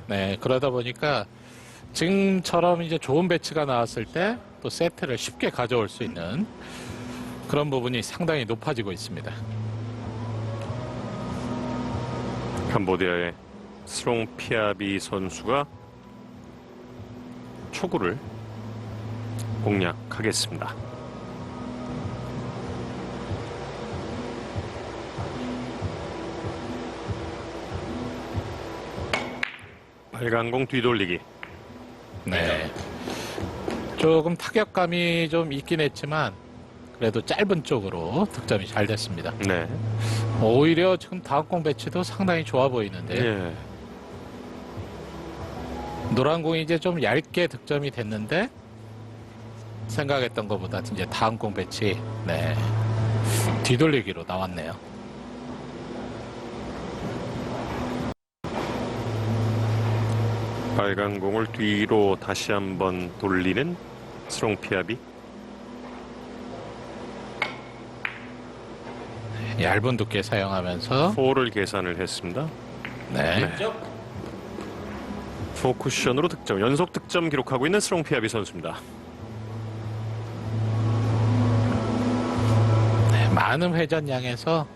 네, 그러다 보니까 지금처럼 이제 좋은 배치가 나왔을 때 또 세트를 쉽게 가져올 수 있는 그런 부분이 상당히 높아지고 있습니다. 캄보디아의 스롱 피아비 선수가 초구를 공략하겠습니다. 빨간 공 뒤돌리기. 네. 조금 타격감이 좀 있긴 했지만 그래도 짧은 쪽으로 득점이 잘 됐습니다. 네. 오히려 지금 다음 공 배치도 상당히 좋아 보이는데 예. 노란 공이 이제 좀 얇게 득점이 됐는데 생각했던 것보다 이제 다음 공 배치 네. 뒤돌리기로 나왔네요. 빨간 공을 뒤로 다시 한번 돌리는 스롱 피아비. 얇은 두께 사용하면서 4를 계산을 했습니다. 네. 네. 4쿠션으로 득점, 연속 득점 기록하고 있는 스롱 피아비 선수입니다. 네, 많은 회전량에서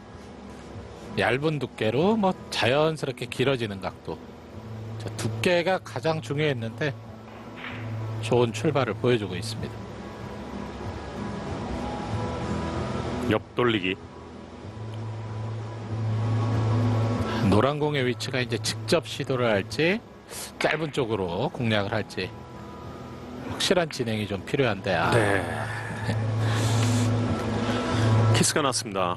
얇은 두께로 뭐 자연스럽게 길어지는 각도. 저 두께가 가장 중요했는데 좋은 출발을 보여주고 있습니다. 옆돌리기. 노란 공의 위치가 이제 직접 시도를 할지 짧은 쪽으로 공략을 할지 확실한 진행이 좀 필요한데 네. 키스가 났습니다.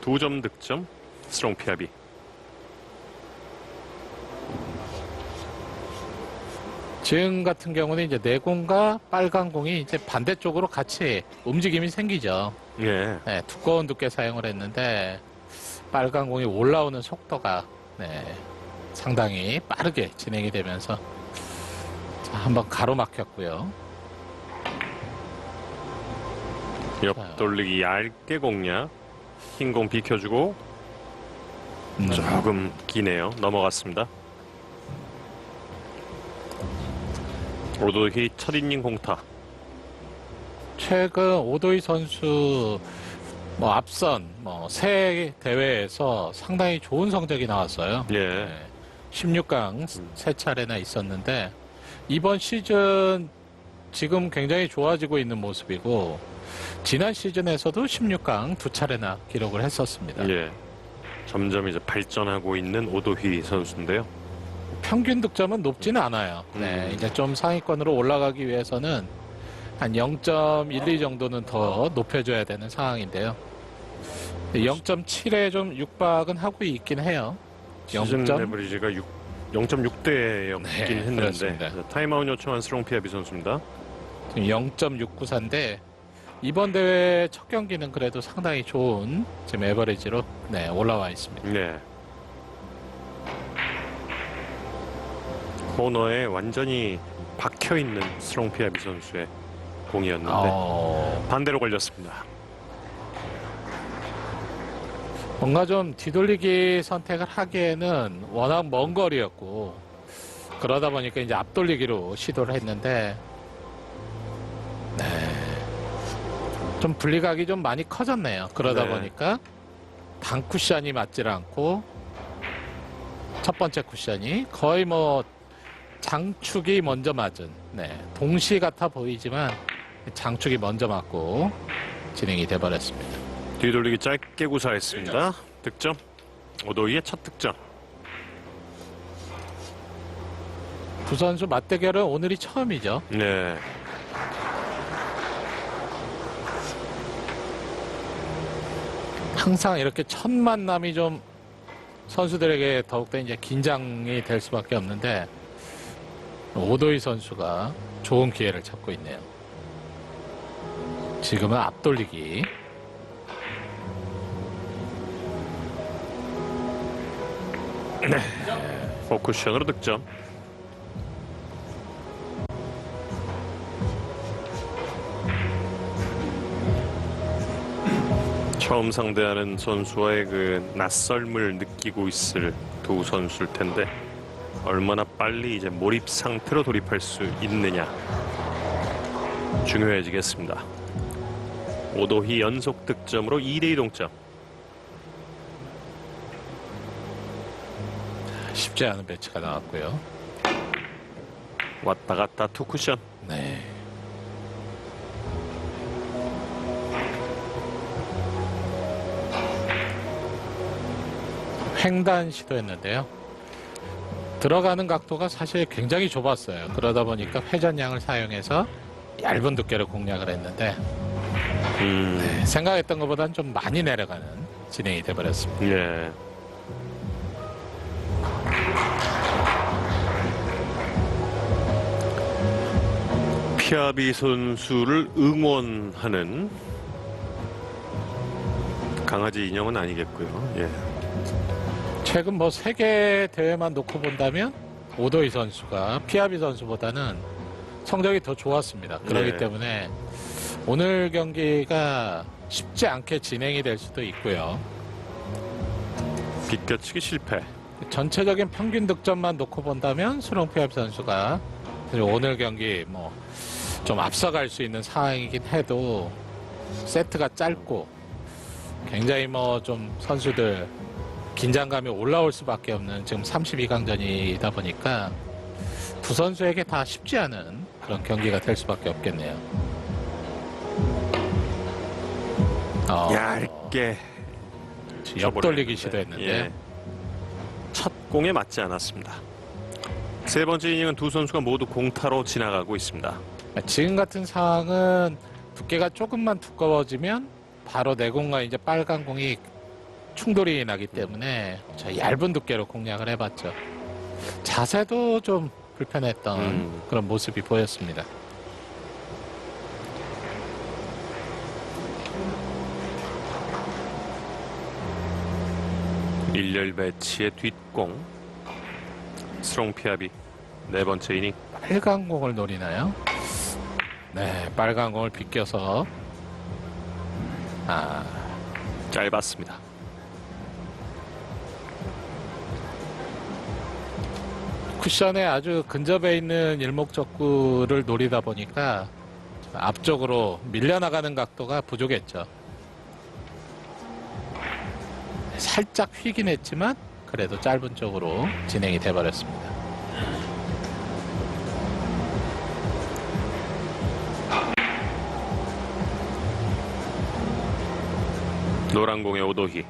2점 득점 스롱 피아비. 지금 같은 경우는 이제 내 공과 빨간 공이 이제 반대쪽으로 같이 움직임이 생기죠. 예. 네, 두꺼운 두께 사용을 했는데 빨간 공이 올라오는 속도가 네, 상당히 빠르게 진행이 되면서 자, 한번 가로막혔고요. 옆돌리기 얇게 공략. 흰 공 비켜주고 조금 기네요. 넘어갔습니다. 오도희 첫 이닝 공타. 최근 오도이 선수 뭐 앞선 새 대회에서 상당히 좋은 성적이 나왔어요. 예. 네, 16강 세 차례나 있었는데 이번 시즌 지금 굉장히 좋아지고 있는 모습이고 지난 시즌에서도 16강 두 차례나 기록을 했었습니다. 예. 점점 이제 발전하고 있는 오도희 선수인데요. 평균 득점은 높지는 않아요. 네, 이제 좀 상위권으로 올라가기 위해서는 한 0.12 정도는 더 높여줘야 되는 상황인데요. 0.7에 좀 육박은 하고 있긴 해요. 시즌 0. 레버리지가 0.6대였긴 네, 했는데 그렇습니다. 타임아웃 요청한 스롱 피아비 선수입니다. 0.694인데 이번 대회 첫 경기는 그래도 상당히 좋은 지금 에버리지로 네, 올라와 있습니다. 네. 코너에 완전히 박혀 있는 스롱 피아비 선수의 공이었는데 반대로 걸렸습니다. 뭔가 좀 뒤돌리기 선택을 하기에는 워낙 먼 거리였고 그러다 보니까 이제 앞돌리기로 시도를 했는데 네. 좀 분리각이 좀 많이 커졌네요. 그러다 네. 보니까 단 쿠션이 맞질 않고 첫 번째 쿠션이 거의 뭐 장축이 먼저 맞은 네. 동시 같아 보이지만 장축이 먼저 맞고 진행이 돼버렸습니다. 뒤돌리기 짧게 구사했습니다. 득점. 오도희의 첫 득점. 두 선수 맞대결은 오늘이 처음이죠. 네. 항상 이렇게 첫 만남이 좀 선수들에게 더욱더 이제 긴장이 될 수밖에 없는데 오도희 선수가 좋은 기회를 잡고 있네요. 지금은 앞돌리기. 네. 포쿠션으로 득점. 처음 상대하는 선수와의 그 낯설음을 느끼고 있을 두 선수일 텐데 얼마나 빨리 이제 몰입 상태로 돌입할 수 있느냐 중요해지겠습니다. 오도희 연속 득점으로 2대2 동점. 쉽지 않은 배치가 나왔고요. 왔다 갔다 투 쿠션. 네. 횡단 시도했는데요. 들어가는 각도가 사실 굉장히 좁았어요. 그러다 보니까 회전량을 사용해서 얇은 두께를 공략을 했는데 네, 생각했던 것보다는 좀 많이 내려가는 진행이 돼버렸습니다. 예. 피아비 선수를 응원하는 강아지 인형은 아니겠고요. 예. 최근 뭐 세계 대회만 놓고 본다면 오도이 선수가 피아비 선수보다는 성적이 더 좋았습니다. 그렇기 네. 때문에 오늘 경기가 쉽지 않게 진행이 될 수도 있고요. 비껴치기 실패. 전체적인 평균 득점만 놓고 본다면 수롱 피아비 선수가 사실 오늘 경기 뭐 좀 앞서갈 수 있는 상황이긴 해도 세트가 짧고 굉장히 뭐 좀 선수들 긴장감이 올라올 수밖에 없는 지금 32강전이다 보니까 두 선수에게 다 쉽지 않은 그런 경기가 될 수밖에 없겠네요. 얇게 옆돌리기 시도했는데 예. 첫 공에 맞지 않았습니다. 세 번째 이닝은 두 선수가 모두 공타로 지나가고 있습니다. 지금 같은 상황은 두께가 조금만 두꺼워지면 바로 내공과 이제 빨간 공이 충돌이 나기 때문에 저 얇은 두께로 공략을 해봤죠. 자세도 좀 불편했던 그런 모습이 보였습니다. 일렬 배치의 뒷공. 스롱 피아비 네 번째 이닝. 빨간 공을 노리나요? 네, 빨간 공을 비껴서 짧았습니다. 쿠션에 아주 근접해 있는 일목적구를 노리다 보니까 앞쪽으로 밀려나가는 각도가 부족했죠. 살짝 휘긴 했지만 그래도 짧은 쪽으로 진행이 돼버렸습니다. 노란 공의 오도희.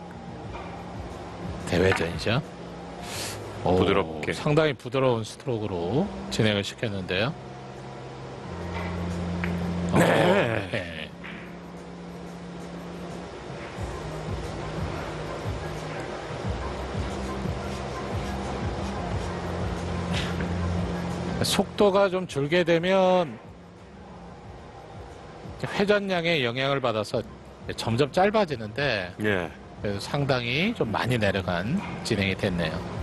대회전이죠. 부드럽게. 상당히 부드러운 스트로크로 진행을 시켰는데요. 네. 속도가 좀 줄게 되면 회전량에 영향을 받아서 점점 짧아지는데 예. 그래서 상당히 좀 많이 내려간 진행이 됐네요.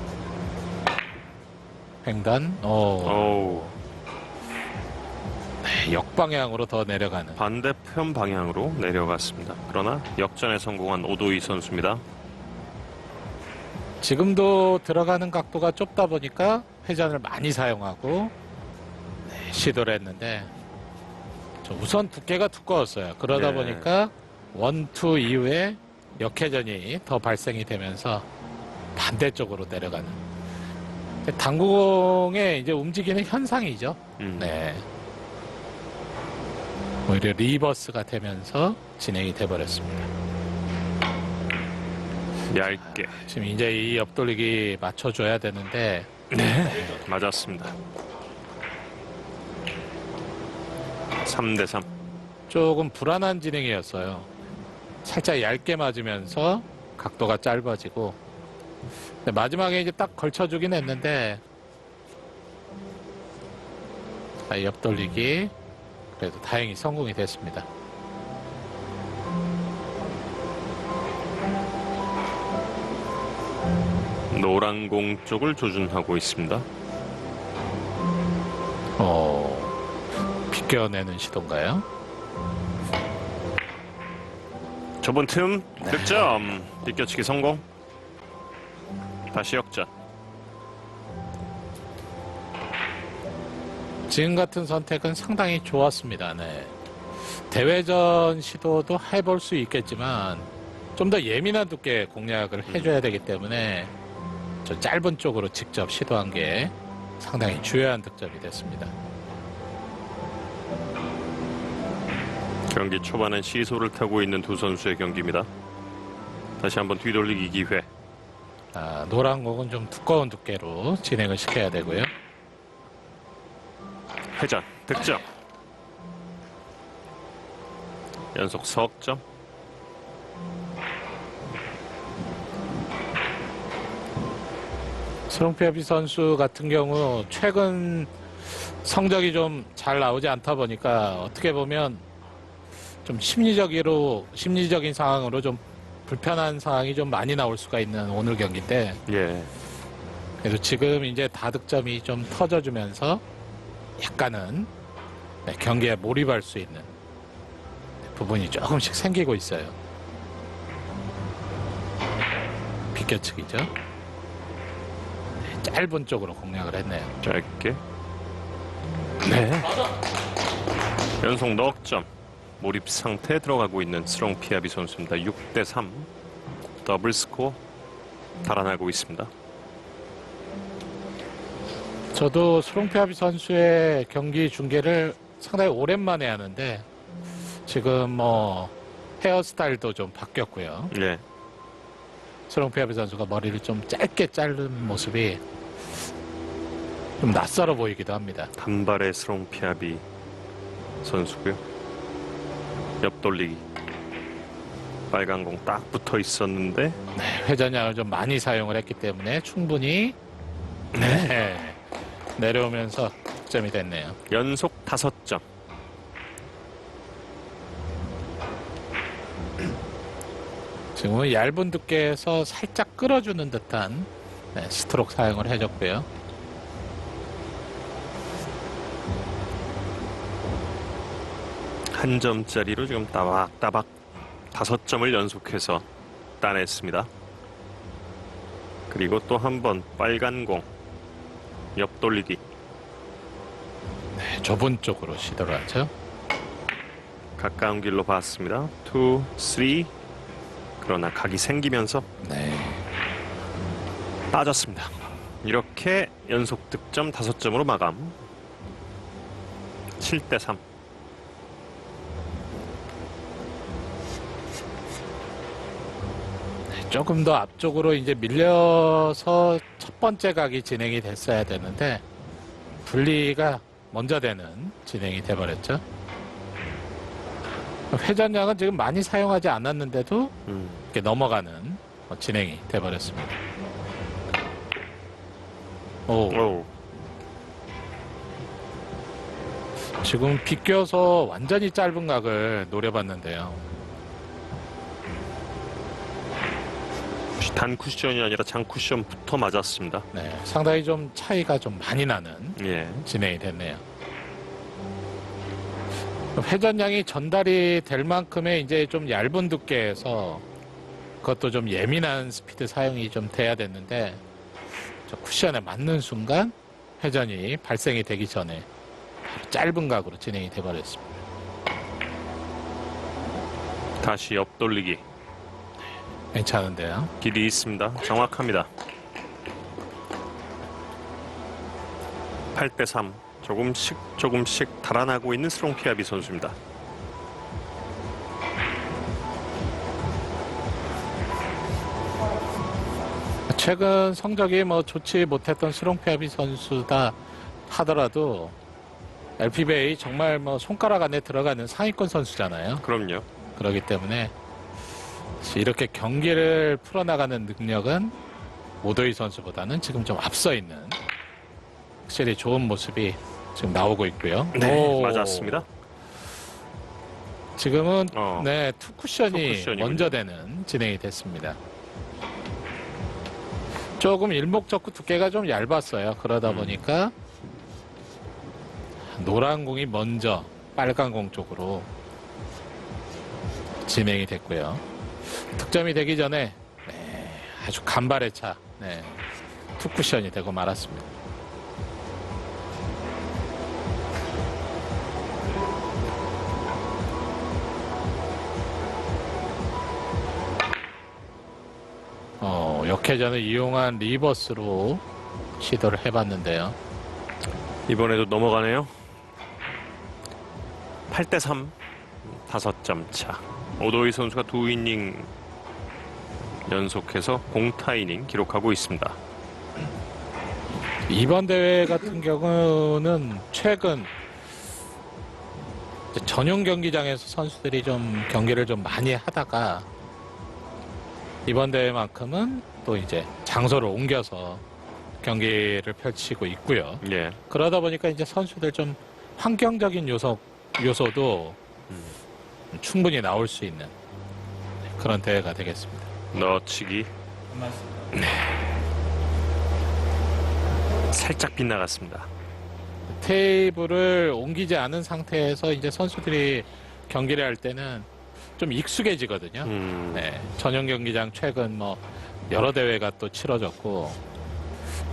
횡단, 어우. 네, 역방향으로 더 내려가는. 반대편 방향으로 내려갔습니다. 그러나 역전에 성공한 오도희 선수입니다. 지금도 들어가는 각도가 좁다 보니까 회전을 많이 사용하고 네, 시도를 했는데 우선 두께가 두꺼웠어요. 그러다 네. 보니까 원투 이후에 역회전이 더 발생이 되면서 반대쪽으로 내려가는 당구공의 이제 움직이는 현상이죠. 네. 오히려 리버스가 되면서 진행이 돼버렸습니다. 얇게 지금 이제 이 옆돌리기 맞춰줘야 되는데 맞았습니다. 3대3. 조금 불안한 진행이었어요. 살짝 얇게 맞으면서 각도가 짧아지고 근데 마지막에 이제 딱 걸쳐주긴 했는데 옆돌리기 그래도 다행히 성공이 됐습니다. 노란 공 쪽을 조준하고 있습니다. 비껴내는 시도인가요? 좁은 틈 득점. 비껴치기 성공. 다시 역전. 지금 같은 선택은 상당히 좋았습니다. 네. 대회전 시도도 해볼 수 있겠지만 좀 더 예민한 두께 공략을 해줘야 되기 때문에 저 짧은 쪽으로 직접 시도한 게 상당히 주요한 득점이 됐습니다. 경기 초반엔 시소를 타고 있는 두 선수의 경기입니다. 다시 한번 뒤돌리기 기회. 노란 공은 좀 두꺼운 두께로 진행을 시켜야 되고요. 회전 득점. 연속 석점. 스롱피아비 선수 같은 경우 최근 성적이 좀 잘 나오지 않다 보니까 어떻게 보면 좀 심리적인 상황으로 좀 불편한 상황이 좀 많이 나올 수가 있는 오늘 경기인데, 예. 그래도 지금 이제 다득점이 좀 터져주면서 약간은 경기에 몰입할 수 있는 부분이 조금씩 생기고 있어요. 비껴치기죠. 짧은 쪽으로 공략을 했네요. 짧게. 네. 연속 넉점. 몰입 상태에 들어가고 있는 스롱피아비 선수입니다. 6대3 더블 스코어 달아나고 있습니다. 저도 스롱피아비 선수의 경기 중계를 상당히 오랜만에 하는데 지금 뭐 헤어스타일도 좀 바뀌었고요. 예. 스롱피아비 선수가 머리를 좀 짧게 자른 모습이 좀 낯설어 보이기도 합니다. 단발의 스롱피아비 선수고요. 옆돌리기. 빨간 공 딱 붙어 있었는데 회전량을 좀 많이 사용을 했기 때문에 충분히 내려오면서 득점이 됐네요. 연속 5점. 지금은 얇은 두께에서 살짝 끌어주는 듯한 스트로크 사용을 해줬고요. 한 점짜리로 지금 따박따박 5점을 연속해서 따냈습니다. 그리고 또 한 번 빨간 공 옆돌리기. 좁은 쪽으로 시도를 하죠. 가까운 길로 봤습니다. 2, 3. 그러나 각이 생기면서 빠졌습니다. 이렇게 연속 득점 5점으로 마감. 7대3. 조금 더 앞쪽으로 이제 밀려서 첫 번째 각이 진행이 됐어야 되는데 분리가 먼저 되는 진행이 돼버렸죠. 회전량은 지금 많이 사용하지 않았는데도 이렇게 넘어가는 진행이 돼버렸습니다. 오. 지금 비껴서 완전히 짧은 각을 노려봤는데요. 단 쿠션이 아니라 장 쿠션부터 맞았습니다. 상당히 좀 차이가 좀 많이 나는 진행이 됐네요. 회전량이 전달이 될 만큼의 이제 좀 얇은 두께에서 그것도 좀 예민한 스피드 사용이 좀 돼야 됐는데 저 쿠션에 맞는 순간 회전이 발생이 되기 전에 바로 짧은 각으로 진행이 돼버렸습니다. 다시 옆돌리기. 괜찮은데요. 길이 있습니다. 정확합니다. 8대3. 조금씩 달아나고 있는 스롱피아비 선수입니다. 최근 성적이 뭐 좋지 못했던 스롱피아비 선수다 하더라도 LPBA 정말 뭐 손가락 안에 들어가는 상위권 선수잖아요. 그럼요. 그렇기 때문에 이렇게 경기를 풀어나가는 능력은 오도이 선수보다는 지금 좀 앞서 있는 확실히 좋은 모습이 지금 나오고 있고요. 네, 맞았습니다. 지금은 투 쿠션이 투쿠션이군요. 먼저 되는 진행이 됐습니다. 조금 일목적구 두께가 좀 얇았어요. 그러다 보니까 노란 공이 먼저 빨간 공 쪽으로 진행이 됐고요. 득점이 되기 전에 아주 간발의 차 투 쿠션이 되고 말았습니다. 역회전을 이용한 리버스로 시도를 해봤는데요. 이번에도 넘어가네요. 8대3, 5점 차. 오도이 선수가 2이닝 연속해서 공타 이닝 기록하고 있습니다. 이번 대회 같은 경우는 최근 이제 전용 경기장에서 선수들이 좀 경기를 좀 많이 하다가 이번 대회만큼은 또 이제 장소를 옮겨서 경기를 펼치고 있고요. 예. 그러다 보니까 이제 선수들 좀 환경적인 요소도 충분히 나올 수 있는 그런 대회가 되겠습니다. 넣어치기. 살짝 빗나갔습니다. 테이블을 옮기지 않은 상태에서 이제 선수들이 경기를 할 때는 좀 익숙해지거든요. 네, 전용 경기장 최근 뭐 여러 대회가 또 치러졌고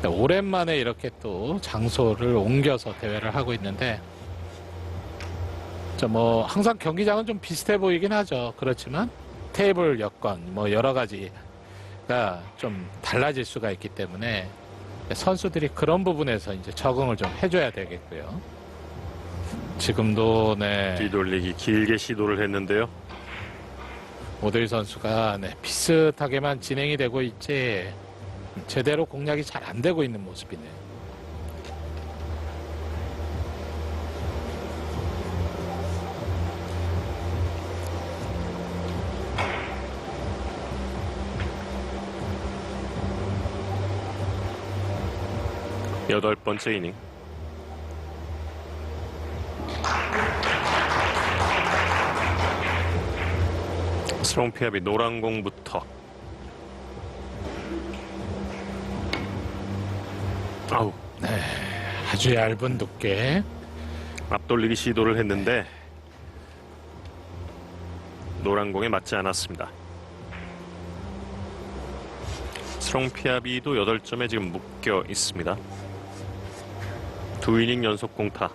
오랜만에 이렇게 또 장소를 옮겨서 대회를 하고 있는데 뭐 항상 경기장은 좀 비슷해 보이긴 하죠. 그렇지만 테이블 여건 뭐 여러 가지가 좀 달라질 수가 있기 때문에 선수들이 그런 부분에서 이제 적응을 좀 해줘야 되겠고요. 지금도 네, 뒤돌리기 길게 시도를 했는데요. 오도희 선수가 네, 비슷하게만 진행이 되고 있지 제대로 공략이 잘 안 되고 있는 모습이네요. 여덟 번째 이닝. 스롱 피압이 노란 공부터. 아우, 아주 얇은 두께. 앞돌리기 시도를 했는데 노란 공에 맞지 않았습니다. 스롱 피압이도 8점에 지금 묶여 있습니다. 2이닝 연속 공타.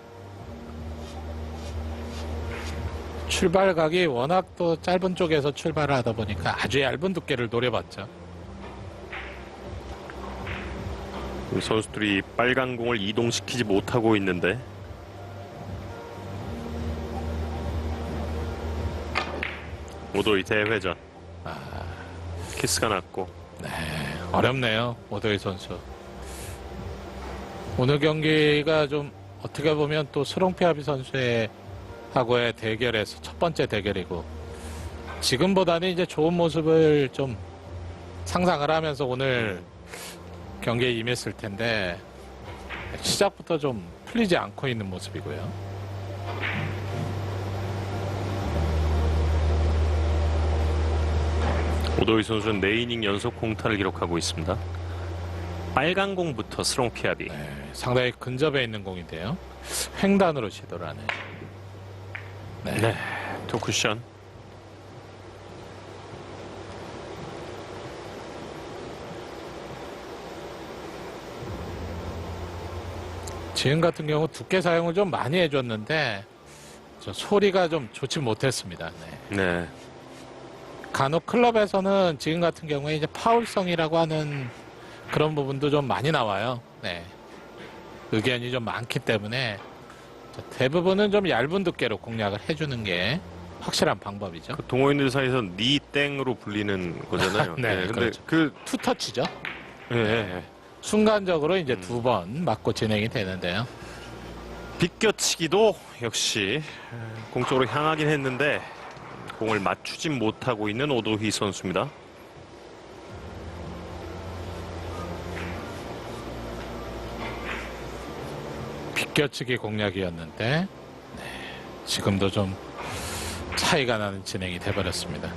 출발각이 워낙 또 짧은 쪽에서 출발을 하다 보니까 아주 얇은 두께를 노려봤죠. 선수들이 빨간 공을 이동시키지 못하고 있는데 오도이 대회전. 키스가 났고 어렵네요, 오도희 선수. 오늘 경기가 좀 어떻게 보면 또 스롱피아비 선수의 하고의 대결에서 첫 번째 대결이고 지금보다는 이제 좋은 모습을 좀 상상을 하면서 오늘 경기에 임했을 텐데 시작부터 좀 풀리지 않고 있는 모습이고요. 오도이 선수는 4이닝 연속 공타를 기록하고 있습니다. 빨간 공부터 스롱 피압이. 상당히 근접해 있는 공인데요. 횡단으로 시도를 하네요. 네, 투 쿠션. 지금 같은 경우 두께 사용을 좀 많이 해줬는데 소리가 좀 좋지 못했습니다. 네. 간혹 클럽에서는 지금 같은 경우에 이제 파울성이라고 하는 그런 부분도 좀 많이 나와요. 네. 의견이 좀 많기 때문에 대부분은 좀 얇은 두께로 공략을 해주는 게 확실한 방법이죠. 그 동호인들 사이에서 니 땡으로 불리는 거잖아요. 네, 근데 그렇죠. 그 투터치죠. 예, 순간적으로 이제 2번 맞고 진행이 되는데요. 비껴치기도 역시 공 쪽으로 향하긴 했는데 공을 맞추진 못하고 있는 오도희 선수입니다. 비껴치기 공략이었는데 지금도 좀 차이가 나는 진행이 돼버렸습니다.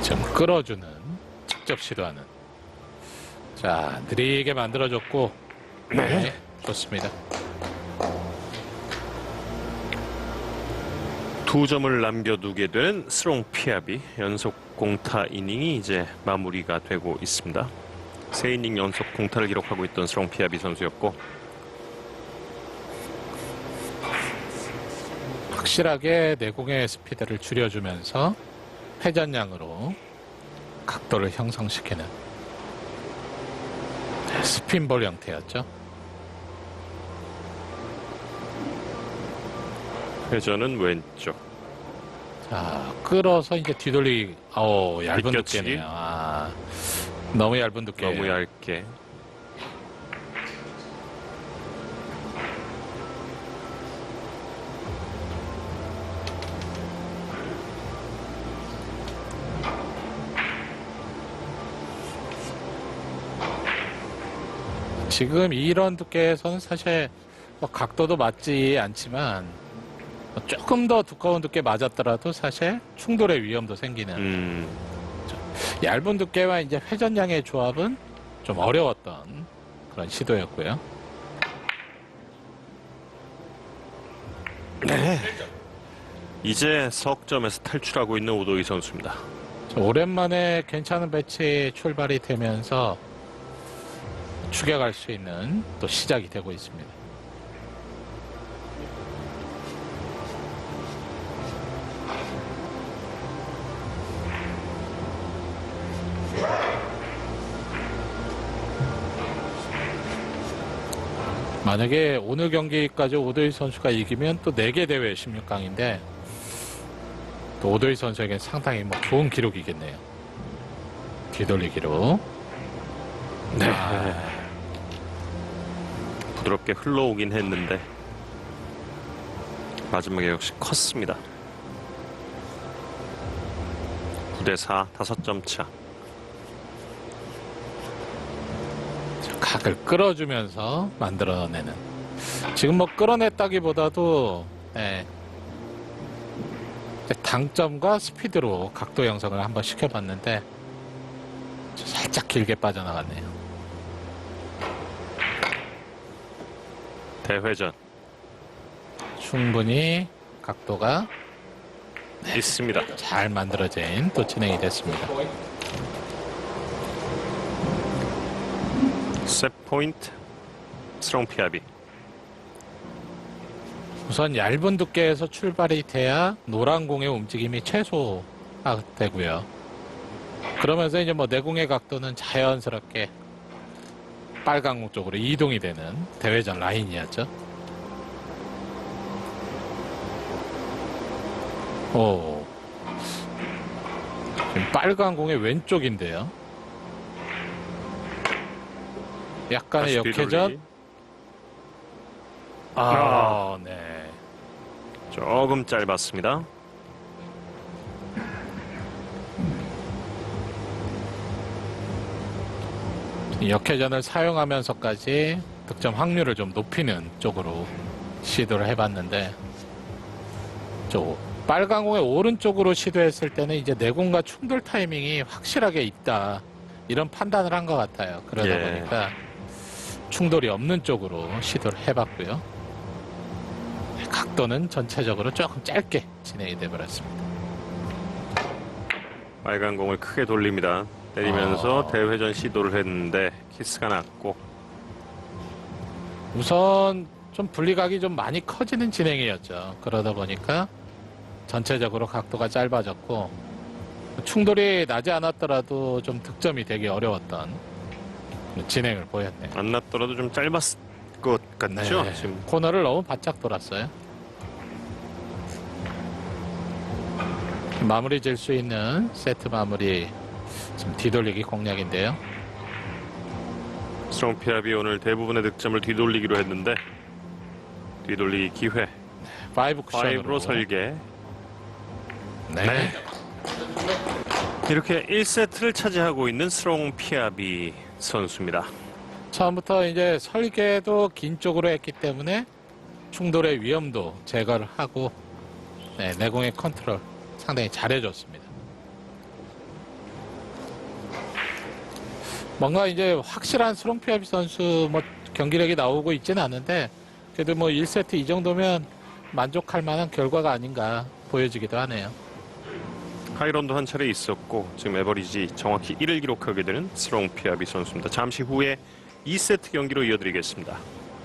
좀 끌어주는 직접 시도하는 자 느리게 만들어줬고 네, 좋습니다. 2점을 남겨두게 되는 스롱 피압이 연속 공타 이닝이 이제 마무리가 되고 있습니다. 3이닝 연속 공타를 기록하고 있던 스롱 피압이 선수였고 확실하게 내공의 스피드를 줄여주면서 회전량으로 각도를 형성시키는 스핀볼 형태였죠. 회전은 왼쪽. 자, 끌어서 이제 뒤돌리기. 얇은 비껴치기. 두께네요. 너무 얇은 두께. 너무 얇게. 지금 이런 두께에서는 사실 뭐 각도도 맞지 않지만 조금 더 두꺼운 두께 맞았더라도 사실 충돌의 위험도 생기는 얇은 두께와 이제 회전량의 조합은 좀 어려웠던 그런 시도였고요. 네. 이제 석점에서 탈출하고 있는 오도희 선수입니다. 오랜만에 괜찮은 배치 출발이 되면서 추격할 수 있는 또 시작이 되고 있습니다. 만약에 오늘 경기까지 오도희 선수가 이기면 또 4개 대회 16강인데 또 오도희 선수에겐 상당히 뭐 좋은 기록이겠네요. 뒤돌리기로. 네. 부드럽게 흘러오긴 했는데 마지막에 역시 컸습니다. 9대4 5점 차. 각을 끌어주면서 만들어내는. 지금 뭐 끌어냈다기보다도 당점과 스피드로 각도 형성을 한번 시켜봤는데 살짝 길게 빠져나갔네요. 대회전 충분히 각도가 있습니다. 잘 만들어진 또 진행이 됐습니다. 셋 포인트 스롱 피아비. 우선 얇은 두께에서 출발이 돼야 노란 공의 움직임이 최소화되고요. 그러면서 이제 뭐 내공의 각도는 자연스럽게 빨간 공 쪽으로 이동이 되는 대회전 라인이었죠. 지금 빨간 공의 왼쪽인데요. 약간의 역회전. 네. 조금 짧았습니다. 역회전을 사용하면서까지 득점 확률을 좀 높이는 쪽으로 시도를 해봤는데, 빨간 공의 오른쪽으로 시도했을 때는 이제 내공과 충돌 타이밍이 확실하게 있다, 이런 판단을 한 것 같아요. 그러다 보니까 충돌이 없는 쪽으로 시도를 해봤고요. 각도는 전체적으로 조금 짧게 진행이 돼버렸습니다. 빨간 공을 크게 돌립니다. 때리면서 대회전 시도를 했는데 키스가 났고, 우선 좀 분리각이 좀 많이 커지는 진행이었죠. 그러다 보니까 전체적으로 각도가 짧아졌고 충돌이 나지 않았더라도 좀 득점이 되기 어려웠던 진행을 보였네요. 안 났더라도 좀 짧았을 것 같죠? 네. 지금 코너를 너무 바짝 돌았어요. 마무리 질 수 있는 세트 마무리, 지금 뒤돌리기 공략인데요. 스롱 피아비 오늘 대부분의 득점을 뒤돌리기로 했는데 뒤돌리기 기회. 5 쿠션으로 5로 설계. 네. 이렇게 1세트를 차지하고 있는 스롱 피아비 선수입니다. 처음부터 이제 설계도 긴 쪽으로 했기 때문에 충돌의 위험도 제거를 하고 내공의 컨트롤 상당히 잘해줬습니다. 뭔가 이제 확실한 스롱 피아비 선수 뭐 경기력이 나오고 있지는 않은데 그래도 뭐 1세트 이 정도면 만족할 만한 결과가 아닌가 보여지기도 하네요. 하이런도 한 차례 있었고 지금 에버리지 정확히 1을 기록하게 되는 스롱 피아비 선수입니다. 잠시 후에 2세트 경기로 이어드리겠습니다.